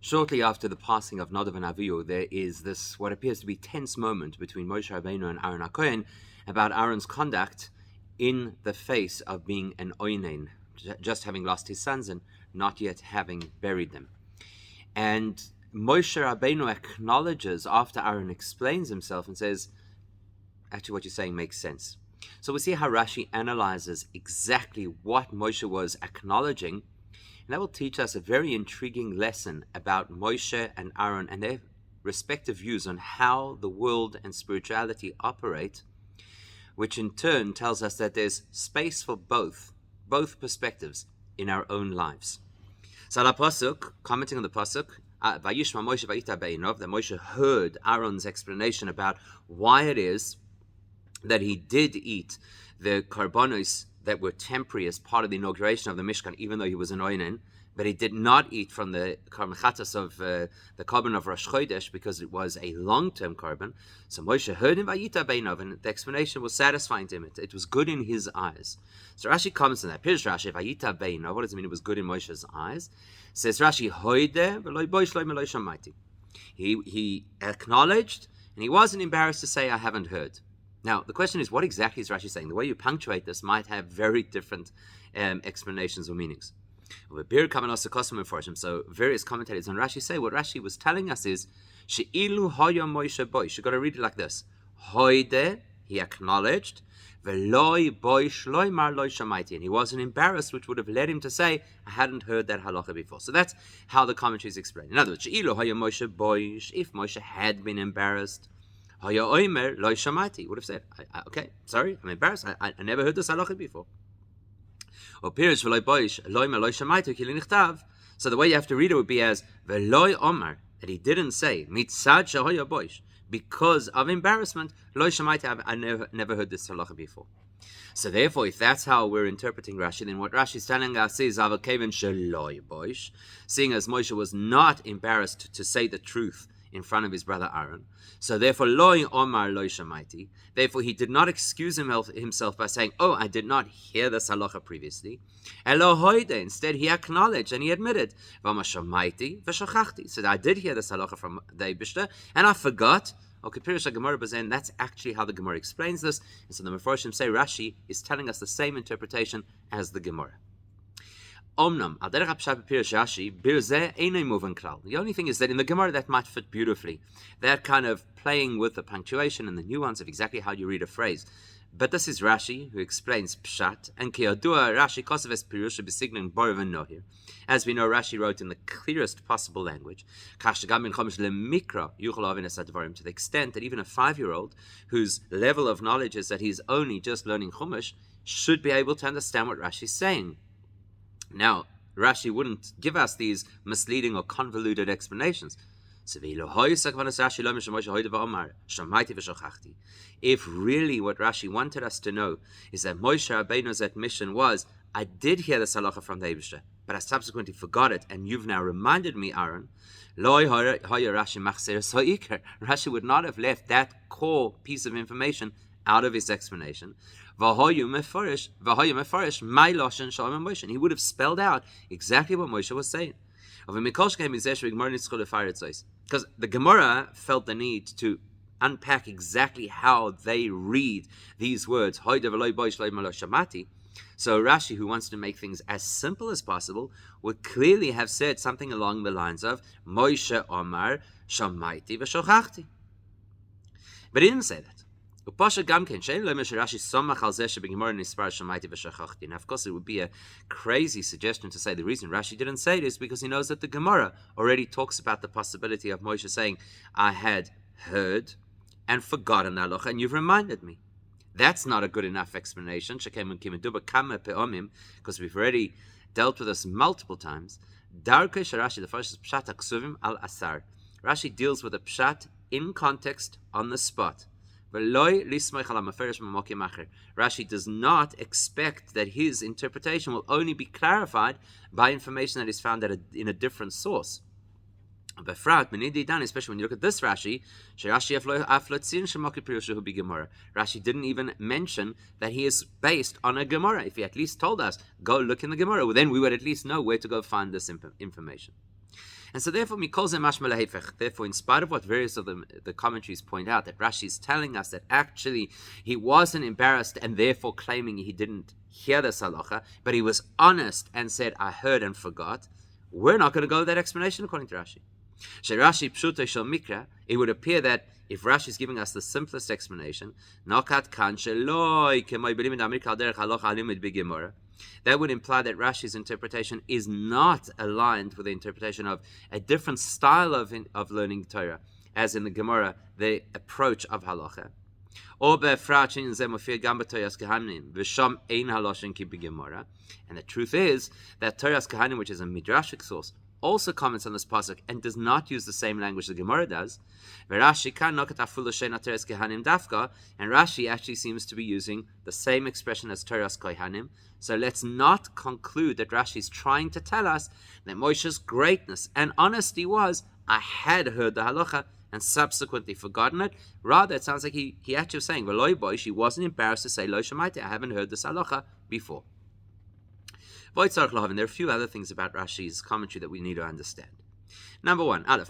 Shortly after the passing of Nadav and Avihu, there is this what appears to be tense moment between Moshe Rabbeinu and Aaron HaKohen about Aaron's conduct in the face of being an oinen, just having lost his sons and not yet having buried them. And Moshe Rabbeinu acknowledges after Aaron explains himself and says, actually what you're saying makes sense. So we see how Rashi analyzes exactly what Moshe was acknowledging, and that will teach us a very intriguing lesson about Moshe and Aaron and their respective views on how the world and spirituality operate, which in turn tells us that there's space for both perspectives in our own lives. So the pasuk, commenting on the pasuk, Vayishma Moshe vayita beinov, that Moshe heard Aaron's explanation about why it is that he did eat the karbonos that were temporary as part of the inauguration of the Mishkan, even though he was an oinen, but he did not eat from the karmechatas of the carbon of Rosh Chodesh because it was a long-term carbon. So Moshe heard him vayita beinov, and the explanation was satisfying to him. It was good in his eyes. So Rashi comments on that. Pirush Rashi vayita beinov. What does it mean? It was good in Moshe's eyes. Says Rashi, hoide v'loy boish loy meloi shamaiti. He acknowledged, and he wasn't embarrassed to say, "I haven't heard." Now, the question is, what exactly is Rashi saying? The way you punctuate this might have very different explanations or meanings. So various commentators on Rashi say what Rashi was telling us is, She'ilu hoya Moshe boish. You've got to read it like this. Hoide, he acknowledged, Ve'loi boish loy mar loy shamaiti. And he wasn't embarrassed, which would have led him to say, I hadn't heard that halacha before. So that's how the commentaries explain. In other words, She'ilu hoya Moshe boish. If Moshe had been embarrassed, Haya oimer loy shamati, would have said, okay, sorry, I'm embarrassed. I never heard this halacha before. Or pirish v'loy boish loimer loy shamati kili nichtav. So the way you have to read it would be as veloy omar, that he didn't say mitzad shahoya boish, because of embarrassment loy shamati. I never heard this halacha before. So therefore, if that's how we're interpreting Rashi, then what Rashi is telling us is avakaven sheloy boish, seeing as Moshe was not embarrassed to say the truth in front of his brother Aaron. So therefore, loy omar loy shamaiti. Therefore, he did not excuse himself by saying, "Oh, I did not hear this halacha previously." Elo hoide. Instead, he acknowledged and he admitted, "Vama shamaiti v'shachachti." So I did hear this halacha from the Eibishter, and I forgot. Okay, Pirush Gemara Bazen. That's actually how the Gemara explains this. And so the Mefarshim say Rashi is telling us the same interpretation as the Gemara. Omnam, the only thing is that in the Gemara that might fit beautifully. That kind of playing with the punctuation and the nuance of exactly how you read a phrase. But this is Rashi who explains Pshat, and Kiyadua Rashi Koseves Pirusha Besignin Boravan Nohir. As we know, Rashi wrote in the clearest possible language, to the extent that even a 5-year-old whose level of knowledge is that he's only just learning Chumash should be able to understand what Rashi is saying. Now, Rashi wouldn't give us these misleading or convoluted explanations. If really what Rashi wanted us to know is that Moshe Rabbeinu's admission was, I did hear the halacha from the Eibishter, but I subsequently forgot it, and you've now reminded me, Aaron. Rashi would not have left that core piece of information out of his explanation. He would have spelled out exactly what Moshe was saying. Because the Gemara felt the need to unpack exactly how they read these words. So Rashi, who wants to make things as simple as possible, would clearly have said something along the lines of Moshe Omar Shamaiti v'Shochachti. But he didn't say that. Now, of course, it would be a crazy suggestion to say the reason Rashi didn't say it is because he knows that the Gemara already talks about the possibility of Moshe saying, I had heard and forgotten the halacha, and you've reminded me. That's not a good enough explanation, because we've already dealt with this multiple times. The first is Pshat Aksuvim al Asar. Rashi deals with a Pshat in context on the spot. Rashi does not expect that his interpretation will only be clarified by information that is found in a different source. Especially when you look at this Rashi, Rashi didn't even mention that he is based on a Gemara. If he at least told us, go look in the Gemara, well, then we would at least know where to go find this information. And so therefore, therefore, in spite of what various of the commentaries point out, that Rashi is telling us that actually he wasn't embarrassed and therefore claiming he didn't hear the halacha, but he was honest and said, I heard and forgot. We're not going to go with that explanation according to Rashi. Rashi pshuto shel mikra, it would appear that if Rashi is giving us the simplest explanation, nakat kan sheloi kemoi belim d'amir kal derech halacha alimud b'gemara, that would imply that Rashi's interpretation is not aligned with the interpretation of a different style of learning Torah, as in the Gemara, the approach of halacha. And the truth is that Toras Kahanim, which is a midrashic source, also comments on this pasuk and does not use the same language the Gemara does. And Rashi actually seems to be using the same expression as Toras Kohanim. So let's not conclude that Rashi is trying to tell us that Moshe's greatness and honesty was, I had heard the halacha and subsequently forgotten it. Rather, it sounds like he actually was saying, V'loi boish, he wasn't embarrassed to say, Lo shemaiti, I haven't heard this halacha before. And there are a few other things about Rashi's commentary that we need to understand. Number one, what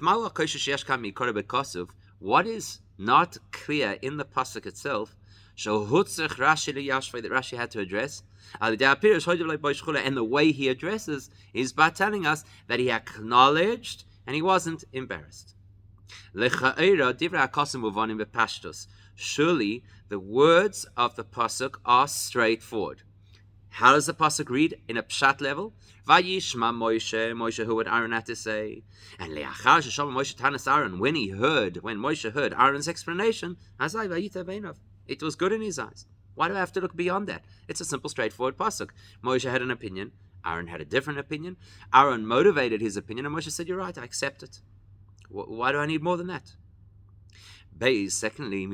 is not clear in the pasuk itself, that Rashi had to address, and the way he addresses is by telling us that he acknowledged and he wasn't embarrassed. Surely the words of the pasuk are straightforward. How does the pasuk read in a pshat level? Vayishma Moshe, Moshe heard what Aaron had to say. And le'achar sheshama Moshe tanas Aaron, when Moshe heard Aaron's explanation, it was good in his eyes. Why do I have to look beyond that? It's a simple, straightforward pasuk. Moshe had an opinion. Aaron had a different opinion. Aaron motivated his opinion, and Moshe said, you're right, I accept it. Why do I need more than that? Secondly,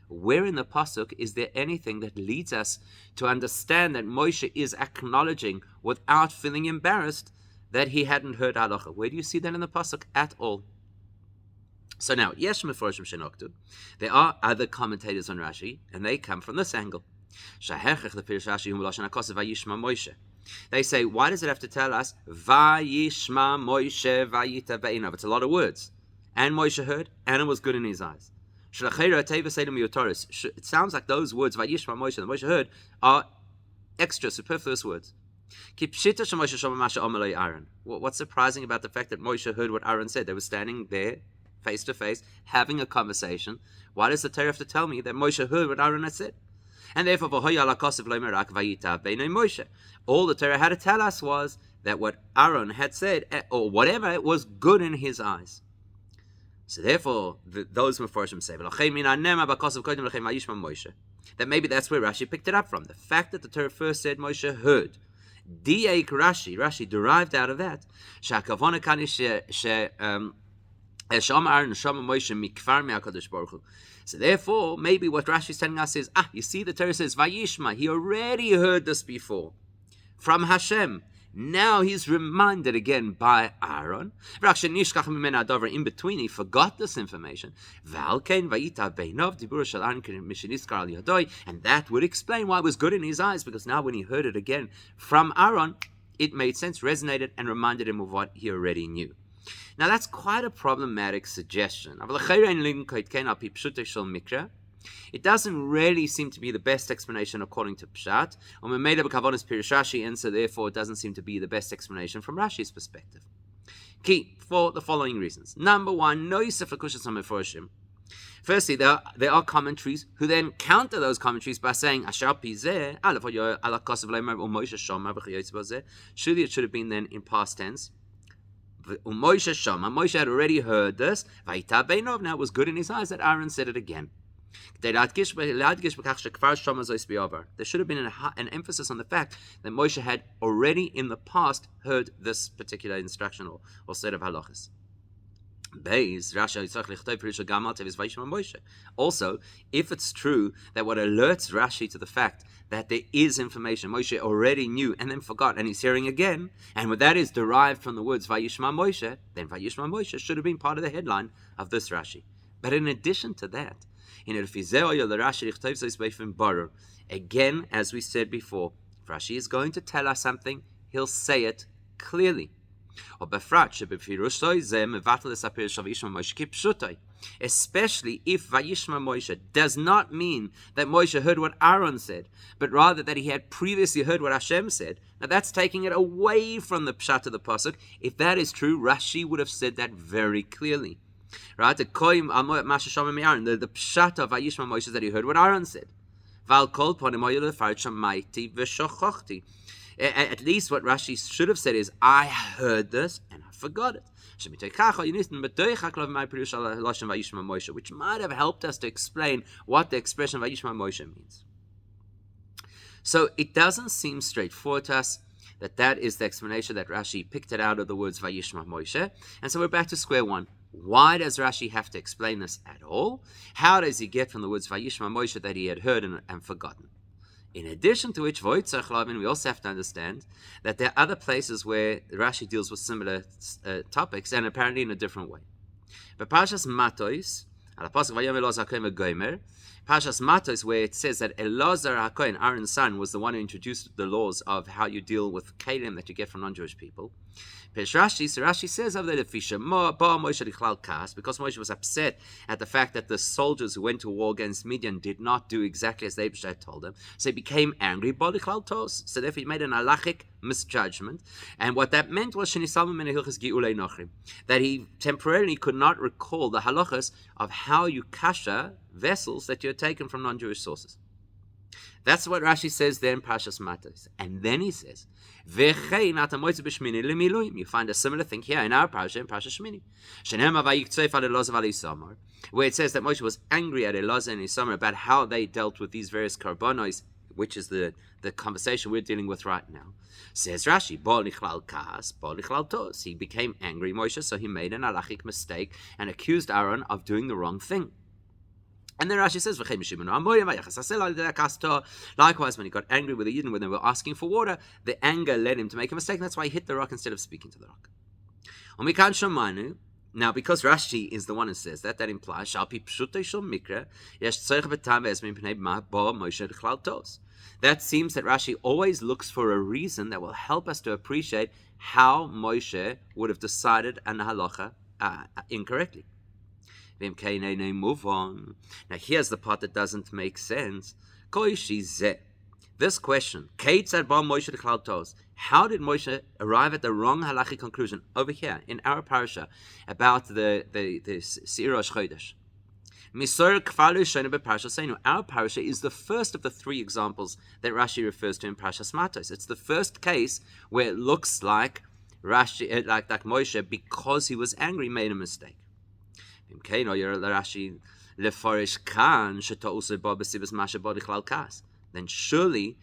where in the pasuk is there anything that leads us to understand that Moshe is acknowledging without feeling embarrassed that he hadn't heard halacha? Where do you see that in the pasuk at all? So now, yesh meforshim shenoktu, there are other commentators on Rashi, and they come from this angle. They say, why does it have to tell us Vayishma Moshe Vayita Ve'inav? It's a lot of words. And Moshe heard, and it was good in his eyes. It sounds like those words, Vayishma Moshe, that Moshe heard, are extra, superfluous words. What's surprising about the fact that Moshe heard what Aaron said? They were standing there, face to face, having a conversation. Why does the Torah have to tell me that Moshe heard what Aaron had said? And therefore, all the Torah had to tell us was that what Aaron had said, or whatever, it was good in his eyes. So therefore, those Meforshim say, that maybe that's where Rashi picked it up from. The fact that the Torah first said Moshe heard. Rashi derived out of that. So therefore, maybe what Rashi is telling us is, you see, the Torah says, Vayishma, he already heard this before from Hashem. Now he's reminded again by Aaron. In between, he forgot this information. And that would explain why it was good in his eyes, because now when he heard it again from Aaron, it made sense, resonated, and reminded him of what he already knew. Now that's quite a problematic suggestion. It doesn't really seem to be the best explanation according to Pshat, and so therefore it doesn't seem to be the best explanation from Rashi's perspective. Key, for the following reasons. Number one, firstly, there are commentaries who then counter those commentaries by saying, surely it should have been then in past tense. Moshe had already heard this. Now it was good in his eyes that Aaron said it again. There should have been an emphasis on the fact that Moshe had already in the past heard this particular instruction or set of halachas. Also, if it's true that what alerts Rashi to the fact that there is information Moshe already knew and then forgot, and he's hearing again, and what that is derived from the words Vayishma Moshe, then Vayishma Moshe should have been part of the headline of this Rashi. But in addition to that, again, as we said before, if Rashi is going to tell us something, he'll say it clearly. Especially if Vayishma Moshe does not mean that Moshe heard what Aaron said, but rather that he had previously heard what Hashem said. Now that's taking it away from the pshat of the pasuk. If that is true, Rashi would have said that very clearly. Right? The pshat of Vayishma Moshe is that he heard what Aaron said. At least what Rashi should have said is, I heard this and I forgot it. Which might have helped us to explain what the expression Vayishma Moshe means. So it doesn't seem straightforward to us that is the explanation that Rashi picked it out of the words Vayishma Moshe. And so we're back to square one. Why does Rashi have to explain this at all? How does he get from the words Vayishma Moshe that he had heard and forgotten? In addition to which, we also have to understand that there are other places where Rashi deals with similar topics, and apparently in a different way. But Parshas Matos, Parshas Matos, where it says that Elazar HaKohen, Aaron's son, was the one who introduced the laws of how you deal with kalim that you get from non-Jewish people. Rashi says over there, because Moshe was upset at the fact that the soldiers who went to war against Midian did not do exactly as the Eibusha had told them, so he became angry. So therefore he made an halachic misjudgment, and what that meant was that he temporarily could not recall the halachas of how you kasha vessels that you had taken from non-Jewish sources. That's what Rashi says there in Parshas Matos. And then he says, you find a similar thing here in our Parsha, in Parshas Shemini, where it says that Moshe was angry at Elazar and Isamar about how they dealt with these various karbonos, which is the conversation we're dealing with right now. Says Rashi, he became angry, Moshe, so he made an halachic mistake and accused Aaron of doing the wrong thing. And then Rashi says, likewise, when he got angry with the Yidden when they were asking for water, the anger led him to make a mistake, and that's why he hit the rock instead of speaking to the rock. Now, because Rashi is the one who says that implies that seems that Rashi always looks for a reason that will help us to appreciate how Moshe would have decided an halacha incorrectly. Move on. Now here's the part that doesn't make sense. This question, how did Moshe arrive at the wrong halachic conclusion over here in our parasha about the Seirosh Chodesh? Our parasha is the first of the three examples that Rashi refers to in Parashas Matos. It's the first case where it looks like Rashi, like Moshe, because he was angry, made a mistake. Then surely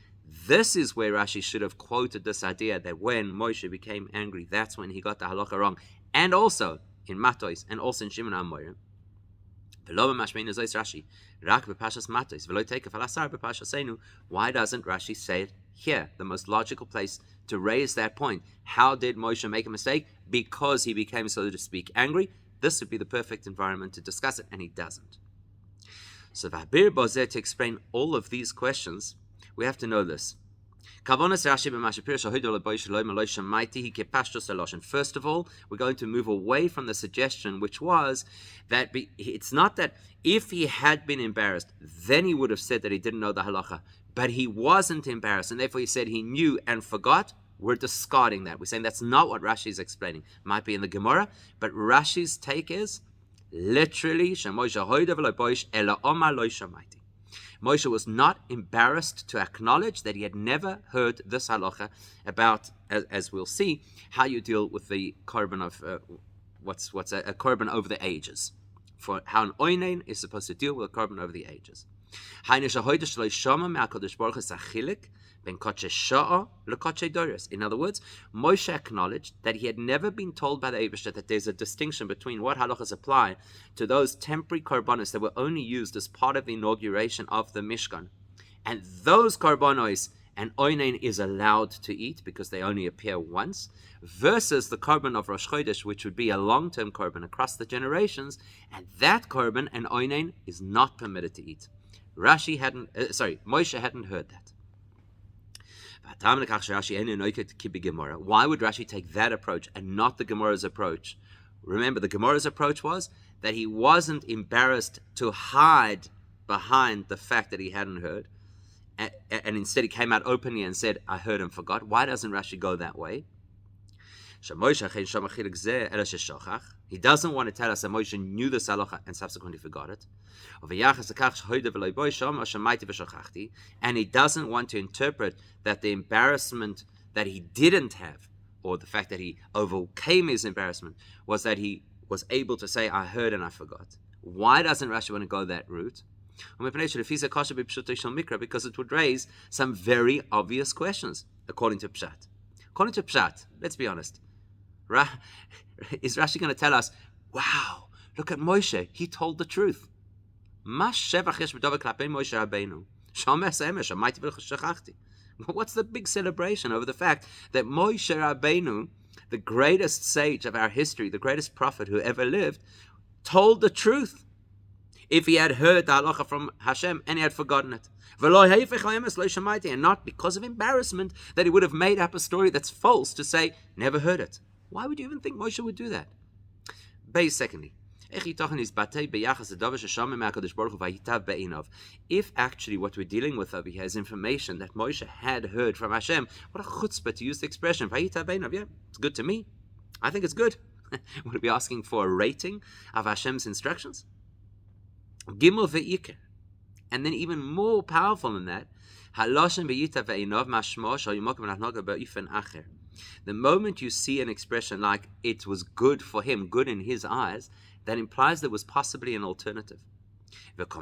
this is where Rashi should have quoted this idea that when Moshe became angry, that's when he got the halacha wrong, and also in Matos and also in Shimon HaMorim. Why doesn't Rashi say it here, the most logical place to raise that point? How did Moshe make a mistake? Because he became, so to speak, angry. This would be the perfect environment to discuss it, and he doesn't. So to explain all of these questions, we have to know this. First of all, we're going to move away from the suggestion, which was that it's not that if he had been embarrassed, then he would have said that he didn't know the halacha, but he wasn't embarrassed, and therefore he said he knew and forgot. We're discarding that. We're saying that's not what Rashi is explaining. Might be in the Gemara, but Rashi's take is literally Moshe was not embarrassed to acknowledge that he had never heard this halacha about, as we'll see, how you deal with the korban of what's a korban over the ages, for how an oinen is supposed to deal with a korban over the ages. In other words, Moshe acknowledged that he had never been told by the Eibusha that there's a distinction between what halachas apply to those temporary korbanos that were only used as part of the inauguration of the Mishkan. And those korbanos, an oinen is allowed to eat because they only appear once, versus the korban of Rosh Chodesh, which would be a long-term korban across the generations, and that korban, an oinen, is not permitted to eat. Moshe hadn't heard that. Why would Rashi take that approach and not the Gemara's approach? Remember, the Gemara's approach was that he wasn't embarrassed to hide behind the fact that he hadn't heard, and instead he came out openly and said, I heard and forgot. Why doesn't Rashi go that way? He doesn't want to tell us that Moshe knew this halacha and subsequently forgot it. And he doesn't want to interpret that the embarrassment that he didn't have, or the fact that he overcame his embarrassment, was that he was able to say, I heard and I forgot. Why doesn't Rashi want to go that route? Because it would raise some very obvious questions, according to Pshat. According to Pshat, let's be honest, is Rashi going to tell us, wow, look at Moshe, he told the truth. What's the big celebration over the fact that Moshe Rabbeinu, the greatest sage of our history, the greatest prophet who ever lived, told the truth? If he had heard the halacha from Hashem and he had forgotten it. And not because of embarrassment that he would have made up a story that's false to say, never heard it. Why would you even think Moshe would do that? Secondly, if actually what we're dealing with over here is information that Moshe had heard from Hashem, what a chutzpah to use the expression, yeah, it's good to me. I think it's good. Would we be asking for a rating of Hashem's instructions? Gimel ve'ikr. And then even more powerful than that, the moment you see an expression like it was good for him, good in his eyes, that implies there was possibly an alternative. But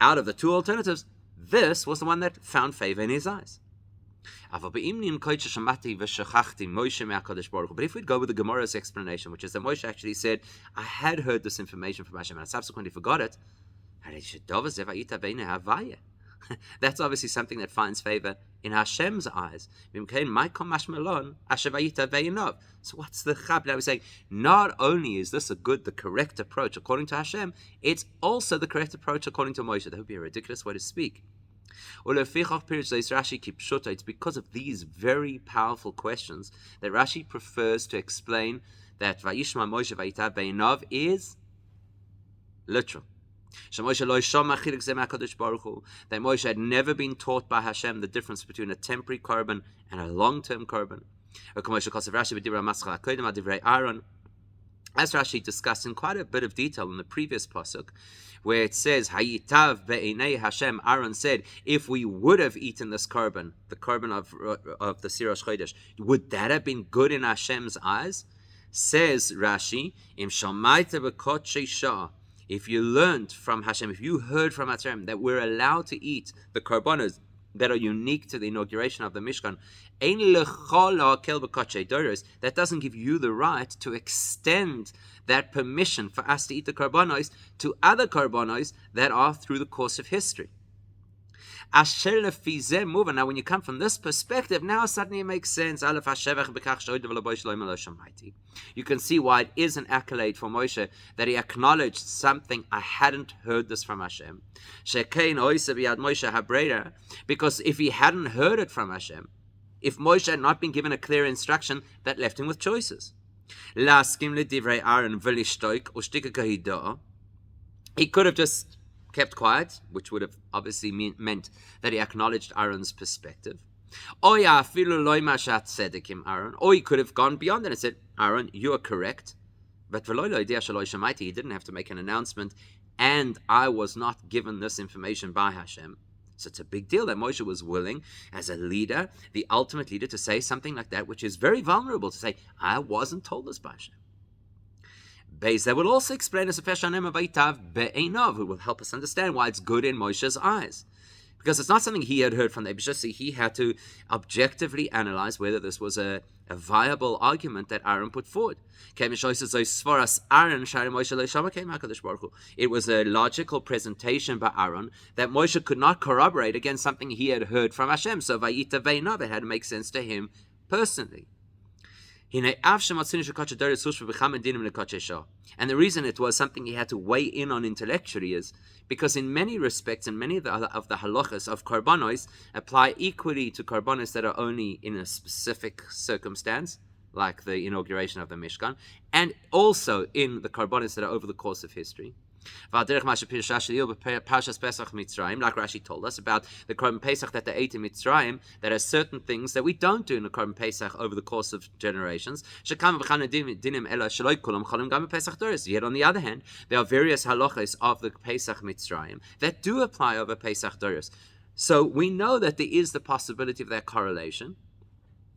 out of the two alternatives, this was the one that found favor in his eyes. But if we'd go with the Gemara's explanation, which is that Moshe actually said, I had heard this information from Hashem and I subsequently forgot it, that's obviously something that finds favor in Hashem's eyes. So what's the chab? Now we're saying, not only is this the correct approach according to Hashem, it's also the correct approach according to Moshe. That would be a ridiculous way to speak. It's because of these very powerful questions that Rashi prefers to explain that Vayishma Moshe Vayitav Be'inav is literal. That Moshe had never been taught by Hashem the difference between a temporary korban and a long-term korban. As Rashi discussed in quite a bit of detail in the previous pasuk, where it says, Hayitav be'enei Hashem, Aaron said, if we would have eaten this korban, the korban of the Sirosh Chodesh, would that have been good in Hashem's eyes? Says Rashi, Im shamaita b'kotshei shah, if you learned from Hashem, if you heard from Hashem that we're allowed to eat the korbanos that are unique to the inauguration of the Mishkan, that doesn't give you the right to extend that permission for us to eat the korbanos to other korbanos that are through the course of history. Now when you come from this perspective, now suddenly it makes sense. You can see why it is an accolade for Moshe that he acknowledged something, I hadn't heard this from Hashem. Because if he hadn't heard it from Hashem, if Moshe had not been given a clear instruction, that left him with choices. He could have just kept quiet, which would have obviously meant that he acknowledged Aaron's perspective. Or he could have gone beyond that and said, Aaron, you are correct. But he didn't have to make an announcement, and I was not given this information by Hashem. So it's a big deal that Moshe was willing, as a leader, the ultimate leader, to say something like that, which is very vulnerable, to say, I wasn't told this by Hashem. That will also explain as a Feshanem Avaitav Be'enov, who will help us understand why it's good in Moshe's eyes. Because it's not something he had heard from the Ebishasi. He had to objectively analyze whether this was a viable argument that Aaron put forward. It was a logical presentation by Aaron that Moshe could not corroborate against something he had heard from Hashem. So Vayita Ve'enov, it had to make sense to him personally. And the reason it was something he had to weigh in on intellectually is because in many respects, and many of the halachas of karbanos apply equally to karbanos that are only in a specific circumstance, like the inauguration of the Mishkan, and also in the karbanos that are over the course of history. Like Rashi told us about the Korban Pesach that they ate in Mitzrayim, that are certain things that we don't do in the Korban Pesach over the course of generations. Yet on the other hand, there are various halachas of the Pesach Mitzrayim that do apply over Pesach Doros. So we know that there is the possibility of that correlation.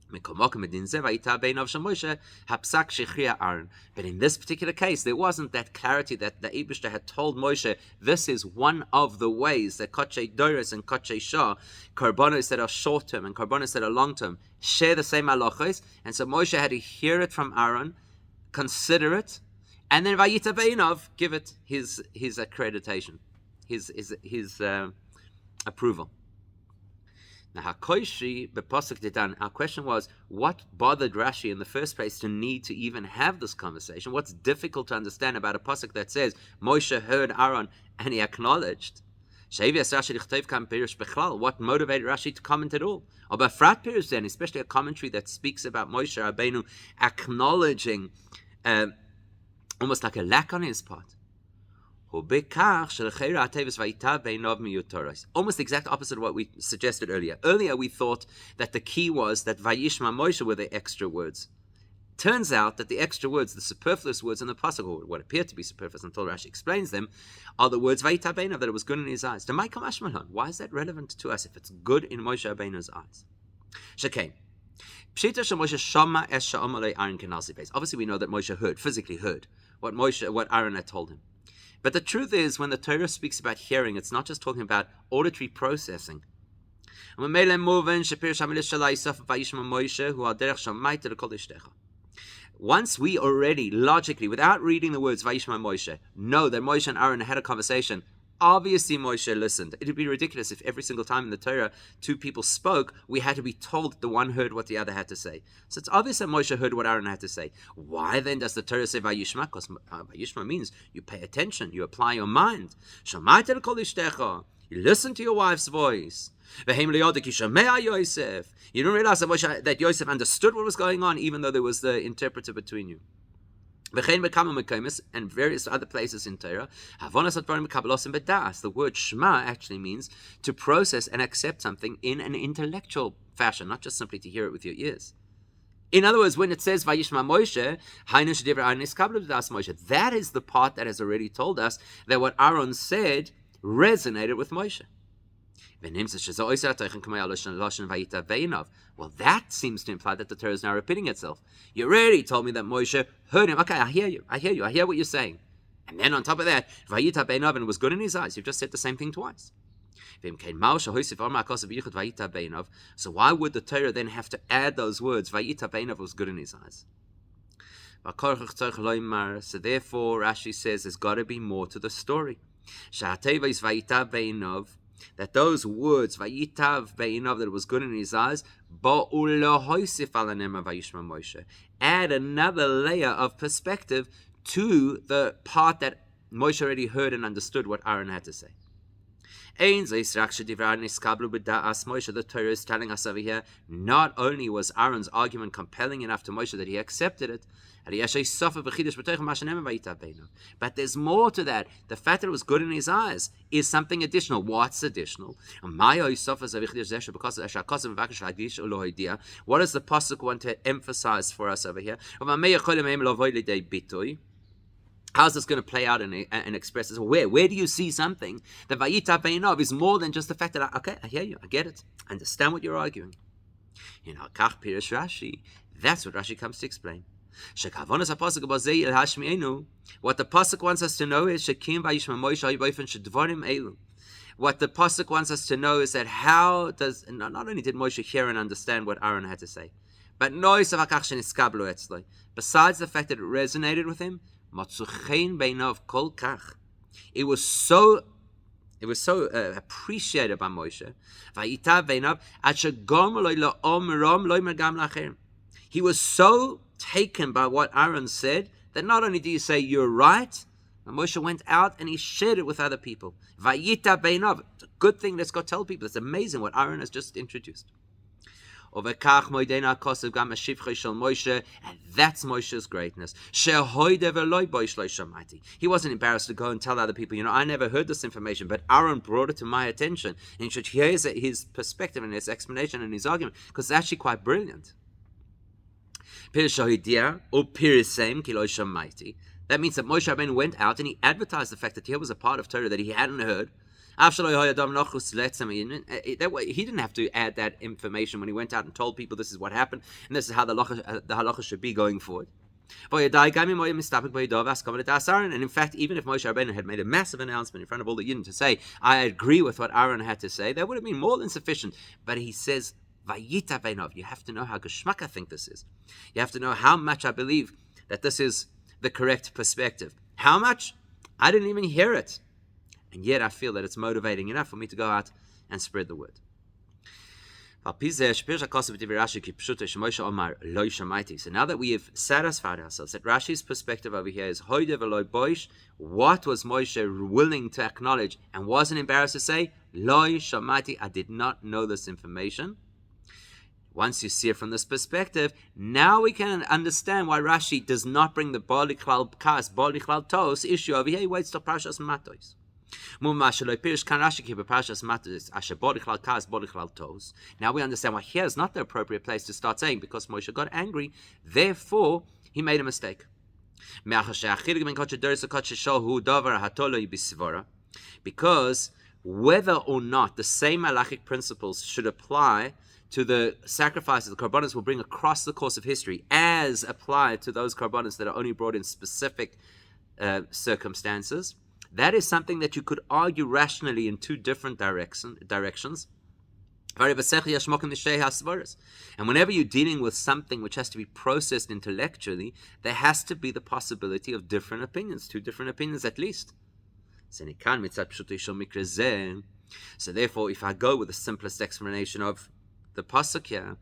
But in this particular case, there wasn't that clarity that the Eibishter had told Moshe, this is one of the ways that Kochei Doros and Kochei Shah, karbonos that are short-term and karbonos that are long-term, share the same halachos. And so Moshe had to hear it from Aaron, consider it, and then Vayita Beinov give it his accreditation, his approval. Now, our question was, what bothered Rashi in the first place to need to even have this conversation? What's difficult to understand about a pasuk that says Moshe heard Aaron and he acknowledged? What motivated Rashi to comment at all? Or by Frat Pirush then, especially a commentary that speaks about Moshe Rabbeinu acknowledging almost like a lack on his part. Almost the exact opposite of what we suggested earlier. Earlier we thought that the key was that Vayishma Moshe were the extra words. Turns out that the extra words, the superfluous words in the pasuk, or what appear to be superfluous until Rashi explains them, are the words Vayita Beinav, that it was good in his eyes. Why is that relevant to us if it's good in Moshe Rabbeinu's eyes? Shekain. Obviously we know that Moshe heard, physically heard, what Aaron had told him. But the truth is, when the Torah speaks about hearing, it's not just talking about auditory processing. Once we already, logically, without reading the words Vayishma Moshe, know that Moshe and Aaron had a conversation, obviously Moshe listened. It would be ridiculous if every single time in the Torah two people spoke, we had to be told that the one heard what the other had to say. So it's obvious that Moshe heard what Aaron had to say. Why then does the Torah say Vayishma? Because Vayishma means you pay attention, you apply your mind. You listen to your wife's voice. You didn't realize that Yosef understood what was going on, even though there was the interpreter between you. And various other places in Torah, the word Shema actually means to process and accept something in an intellectual fashion, not just simply to hear it with your ears. In other words, when it says Vayishma Moshe, that is the part that has already told us that what Aaron said resonated with Moshe. Well, that seems to imply that the Torah is now repeating itself. You already told me that Moshe heard him. Okay, I hear you. I hear what you're saying. And then on top of that, Vayita Beinav, and it was good in his eyes. You've just said the same thing twice. So why would the Torah then have to add those words? Vayita Beinav was good in his eyes. So therefore, Rashi says there's got to be more to the story. That those words, Vayitav Beinav, that it was good in his eyes, add another layer of perspective to the part that Moshe already heard and understood what Aaron had to say. The Torah is telling us over here, not only was Aaron's argument compelling enough to Moshe that he accepted it, but there's more to that. The fact that it was good in his eyes is something additional. What's additional? What does the pasuk want to emphasize for us over here? How's this going to play out and express this? Where do you see something that Vayita Beinav is more than just the fact that, I hear you, I get it, I understand what you're arguing. Kach Pirush Rashi, that's what Rashi comes to explain. What the pasuk wants us to know is what the pasuk wants us to know is that how does, not only did Moshe hear and understand what Aaron had to say, but besides the fact that it resonated with him, it was so appreciated by Moshe. He was so taken by what Aaron said that not only do you say you're right, And Moshe went out and he shared it with other people. Vayita beinov. It's a good thing. Let's go tell people. It's amazing what Aaron has just introduced. And that's Moshe's greatness. He wasn't embarrassed to go and tell other people, I never heard this information, but Aaron brought it to my attention. And you should hear his perspective and his explanation and his argument, because it's actually quite brilliant. That means that Moshe Rabbeinu went out and he advertised the fact that here was a part of Torah that he hadn't heard. He didn't have to add that information when he went out and told people this is what happened and this is how the halacha should be going forward. And in fact, even if Moshe Rabbeinu had made a massive announcement in front of all the Yidden to say, I agree with what Aaron had to say, that would have been more than sufficient. But he says, Vayita beinov. You have to know how geschmack I think this is. You have to know how much I believe that this is the correct perspective. How much? I didn't even hear it. And yet I feel that it's motivating enough for me to go out and spread the word. So now that we have satisfied ourselves that Rashi's perspective over here is what was Moshe willing to acknowledge and wasn't embarrassed to say, Loi Shamati, I did not know this information. Once you see it from this perspective, now we can understand why Rashi does not bring the Bali Klal Kas, Bali Klal Tos issue over here. He waits till Parshas Matos. Now we understand why here is not the appropriate place to start saying, because Moshe got angry, therefore he made a mistake. Because whether or not the same halachic principles should apply to the sacrifices the Karbonos will bring across the course of history as applied to those Karbonos that are only brought in specific circumstances, that is something that you could argue rationally in two different directions. And whenever you're dealing with something which has to be processed intellectually, there has to be the possibility of different opinions, two different opinions at least. So therefore, if I go with the simplest explanation of the pasuk here,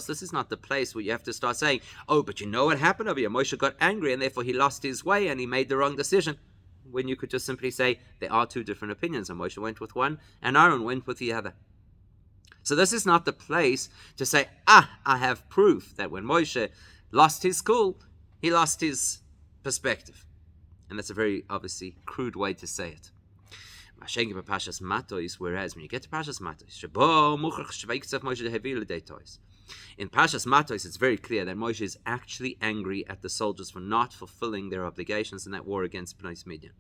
this is not the place where you have to start saying, oh, but you know what happened over here? Moshe got angry and therefore he lost his way and he made the wrong decision. When you could just simply say, there are two different opinions, and Moshe went with one and Aaron went with the other. So this is not the place to say, I have proof that when Moshe lost his cool, he lost his perspective. And that's a very, obviously, crude way to say it. Whereas when you get to Parshas Matos, in Parshas Matos, it's very clear that Moshe is actually angry at the soldiers for not fulfilling their obligations in that war against Bnei Midian.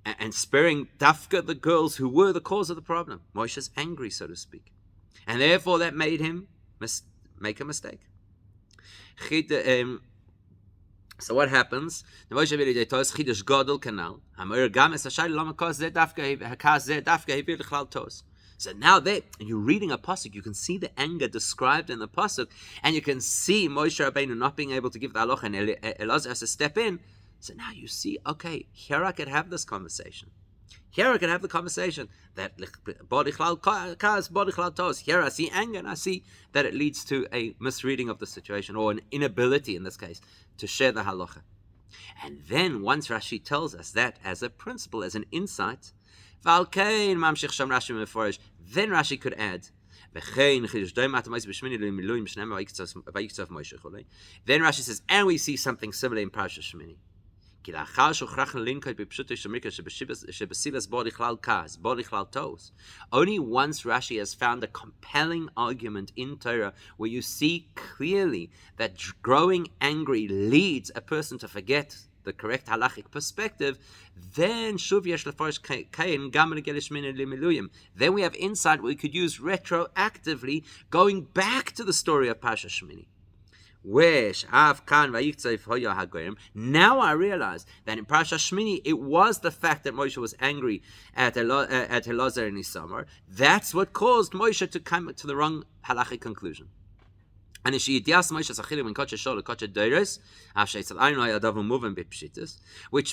And sparing Dafka, the girls who were the cause of the problem. Moshe is angry, so to speak. And therefore that made him make a mistake. So what happens? So now you're reading a pasuk, you can see the anger described in the pasuk, and you can see Moshe Rabbeinu not being able to give the halacha, and Elazar has to step in. So now you see, okay, here I could have this conversation. Here I can have the conversation that body chlal tos. Here I see anger, and I see that it leads to a misreading of the situation, or an inability in this case to share the halacha. And then once Rashi tells us that as a principle, as an insight, then Rashi could add. Then Rashi says, and we see something similar in Parashat Shemini. Only once Rashi has found a compelling argument in Torah where you see clearly that growing angry leads a person to forget the correct halachic perspective, then we have insight we could use retroactively, going back to the story of Parashat Shemini. Now I realize that in Parashat Shemini, it was the fact that Moshe was angry at Elazar and Isamar. That's what caused Moshe to come to the wrong halachic conclusion. And which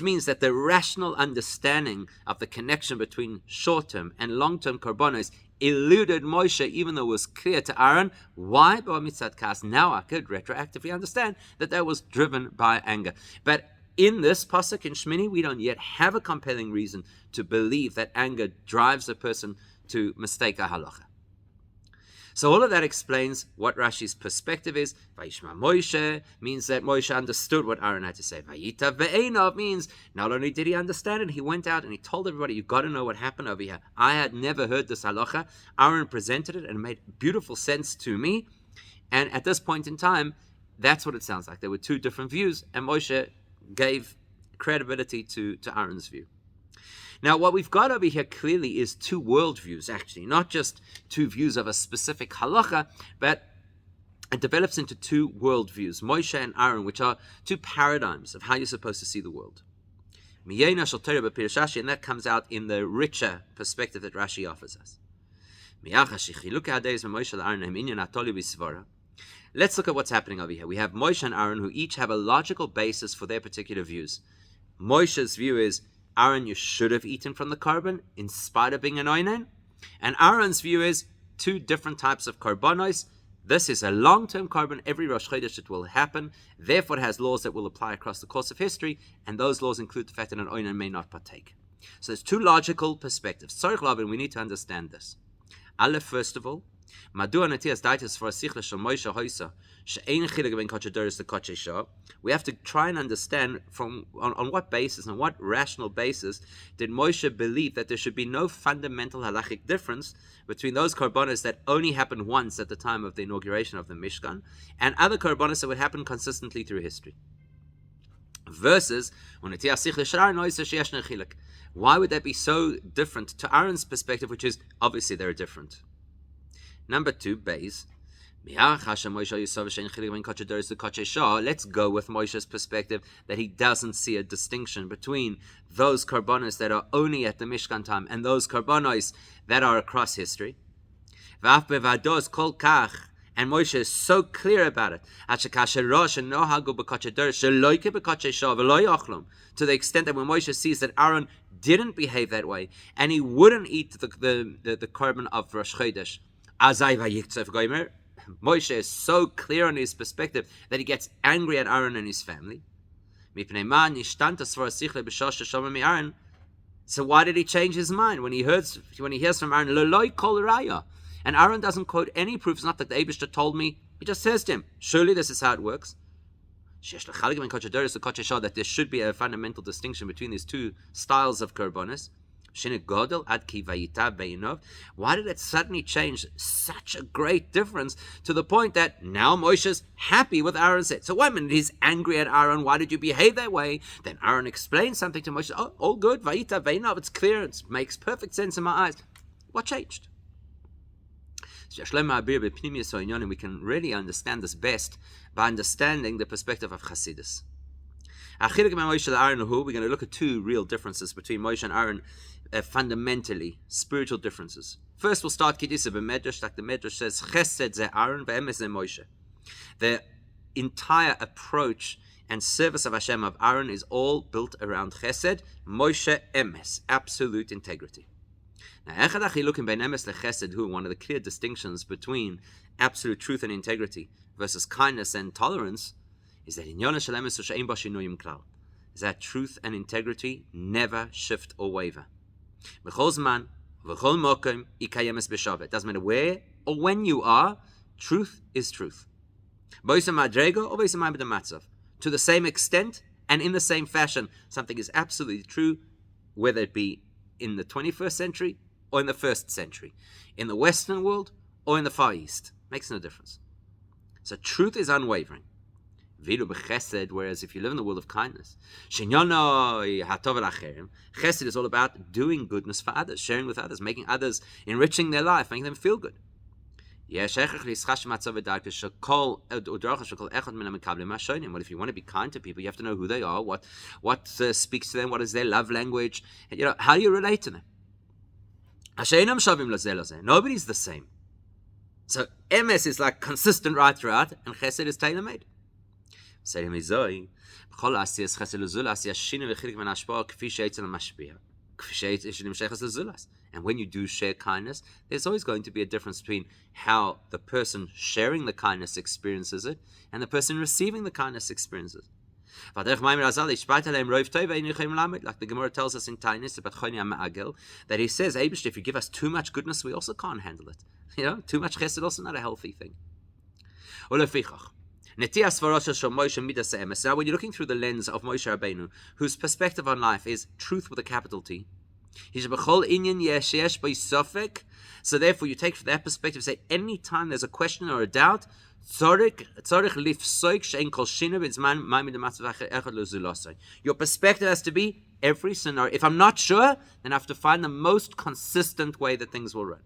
means that the rational understanding of the connection between short-term and long-term korbanos eluded Moshe, even though it was clear to Aaron. Why? Now I could retroactively understand that was driven by anger. But in this pasuk in Shemini, we don't yet have a compelling reason to believe that anger drives a person to mistake a halacha. So all of that explains what Rashi's perspective is. Vayishma Moshe means that Moshe understood what Aaron had to say. Vayita ve'enav means not only did he understand it, he went out and he told everybody, you've got to know what happened over here. I had never heard this halacha. Aaron presented it and it made beautiful sense to me. And at this point in time, that's what it sounds like. There were two different views, and Moshe gave credibility to Aaron's view. Now, what we've got over here clearly is two worldviews, actually, not just two views of a specific halacha, but it develops into two worldviews, Moshe and Aaron, which are two paradigms of how you're supposed to see the world. And that comes out in the richer perspective that Rashi offers us. Let's look at what's happening over here. We have Moshe and Aaron, who each have a logical basis for their particular views. Moshe's view is, Aaron, you should have eaten from the korban in spite of being an oinen. And Aaron's view is two different types of korbanos. This is a long-term korban. Every Rosh Chodesh it will happen. Therefore, it has laws that will apply across the course of history, and those laws include the fact that an oinen may not partake. So there's two logical perspectives. Tzarich lavin, we need to understand this. Aleph, first of all, we have to try and understand on what basis and what rational basis did Moshe believe that there should be no fundamental halachic difference between those korbanos that only happened once at the time of the inauguration of the Mishkan and other korbanos that would happen consistently through history. Versus, why would that be so different to Aaron's perspective, which is obviously they're different. Number two, Beis. Let's go with Moshe's perspective that he doesn't see a distinction between those korbanos that are only at the Mishkan time and those korbanos that are across history. And Moshe is so clear about it. To the extent that when Moshe sees that Aaron didn't behave that way and he wouldn't eat the korban of Rosh Chodesh, Moshe is so clear on his perspective that he gets angry at Aaron and his family. So why did he change his mind when he hears from Aaron? And Aaron doesn't quote any proof. It's not that the Eibishter told me. He just says to him, surely this is how it works. That there should be a fundamental distinction between these two styles of korbanos. Why did it suddenly change such a great difference to the point that now Moshe's happy with Aaron said? So wait a minute, he's angry at Aaron. Why did you behave that way? Then Aaron explains something to Moshe. Oh, all good. Vayita ve'inav. It's clear. It makes perfect sense in my eyes. What changed? We can really understand this best by understanding the perspective of Chassidus. We're going to look at two real differences between Moshe and Aaron, fundamentally spiritual differences. First, we'll start Kiddisa b'Medrash, like the Medrash says, Chesed ze Aaron ve'emes ze Moshe. The entire approach and service of Hashem of Aaron is all built around Chesed, Moshe emes, absolute integrity. Now, one of the clear distinctions between absolute truth and integrity versus kindness and tolerance is that truth and integrity never shift or waver. It doesn't matter where or when you are, truth is truth. To the same extent and in the same fashion, something is absolutely true, whether it be in the 21st century or in the 1st century, in the Western world or in the Far East. Makes no difference. So truth is unwavering. Whereas if you live in the world of kindness, chesed is all about doing goodness for others, sharing with others, making others, enriching their life, making them feel good. Well, if you want to be kind to people, you have to know who they are, what speaks to them, what is their love language, how do you relate to them? Nobody's the same. So emes is like consistent right throughout, and chesed is tailor-made. And when you do share kindness, there's always going to be a difference between how the person sharing the kindness experiences it and the person receiving the kindness experiences it. Like the Gemara tells us in Tainis about Choni Ma'agel, that he says, if you give us too much goodness, we also can't handle it. Too much chesed also not a healthy thing. Now, when you're looking through the lens of Moshe Rabbeinu, whose perspective on life is truth with a capital T, so therefore you take from that perspective, say any time there's a question or a doubt, your perspective has to be every scenario. If I'm not sure, then I have to find the most consistent way that things will run.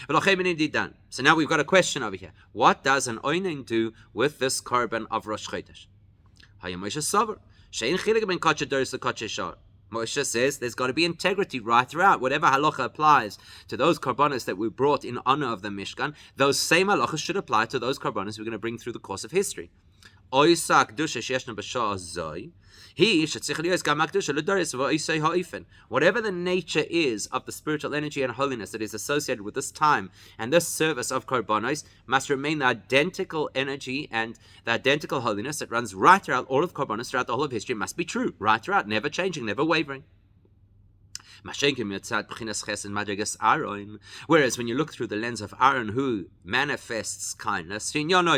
So now we've got a question over here. What does an oinen do with this korban of Rosh Chodesh? Moshe says there's got to be integrity right throughout. Whatever halacha applies to those korbanos that we brought in honor of the Mishkan, those same halachas should apply to those korbanos we're going to bring through the course of history. Whatever the nature is of the spiritual energy and holiness that is associated with this time and this service of korbanos must remain the identical energy and the identical holiness that runs right throughout all of korbanos throughout the whole of history must be true, right throughout, never changing, never wavering. Whereas when you look through the lens of Aaron, who manifests kindness, Aaron's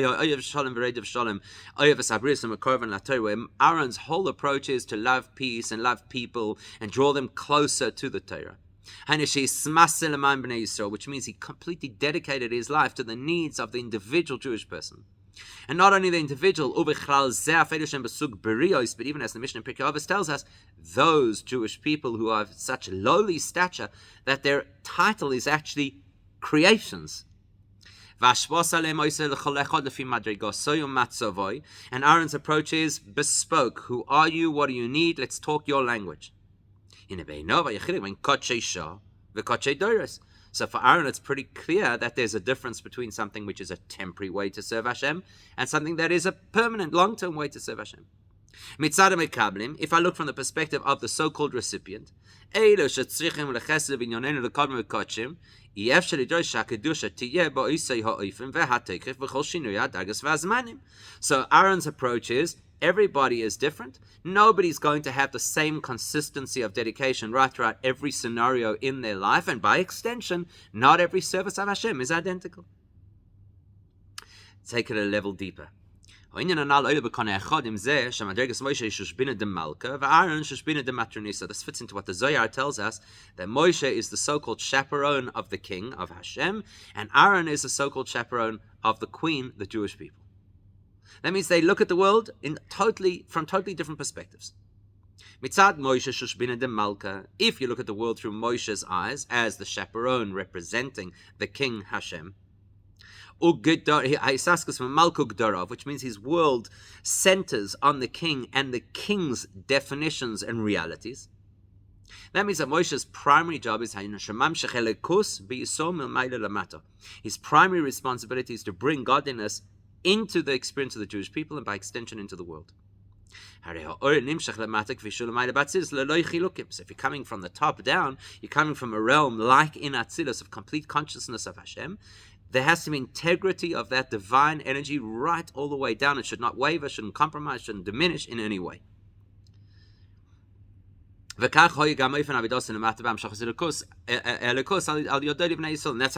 whole approach is to love peace and love people and draw them closer to the Torah. Which means he completely dedicated his life to the needs of the individual Jewish person. And not only the individual, but even as the Mishnah in Pirkei Avos tells us, those Jewish people who are of such lowly stature that their title is actually creations. And Aaron's approach is bespoke. Who are you? What do you need? Let's talk your language. So for Aaron, it's pretty clear that there's a difference between something which is a temporary way to serve Hashem and something that is a permanent, long-term way to serve Hashem. If I look from the perspective of the so-called recipient, those so Aaron's approach is, everybody is different. Nobody's going to have the same consistency of dedication right throughout every scenario in their life, and by extension, not every service of Hashem is identical. Take it a level deeper. This fits into what the Zohar tells us, that Moshe is the so-called chaperone of the king, of Hashem, and Aaron is the so-called chaperone of the queen, the Jewish people. That means they look at the world from totally different perspectives. Mitzad Moshe Shushbina de Malka, if you look at the world through Moshe's eyes, as the chaperone representing the king Hashem, which means his world centers on the king and the king's definitions and realities. That means that Moshe's primary job is his primary responsibility is to bring godliness into the experience of the Jewish people and by extension into the world. So if you're coming from the top down, you're coming from a realm like in Atzilus of complete consciousness of Hashem, there has to be integrity of that divine energy right all the way down. It should not waver, shouldn't compromise, shouldn't diminish in any way. And that's how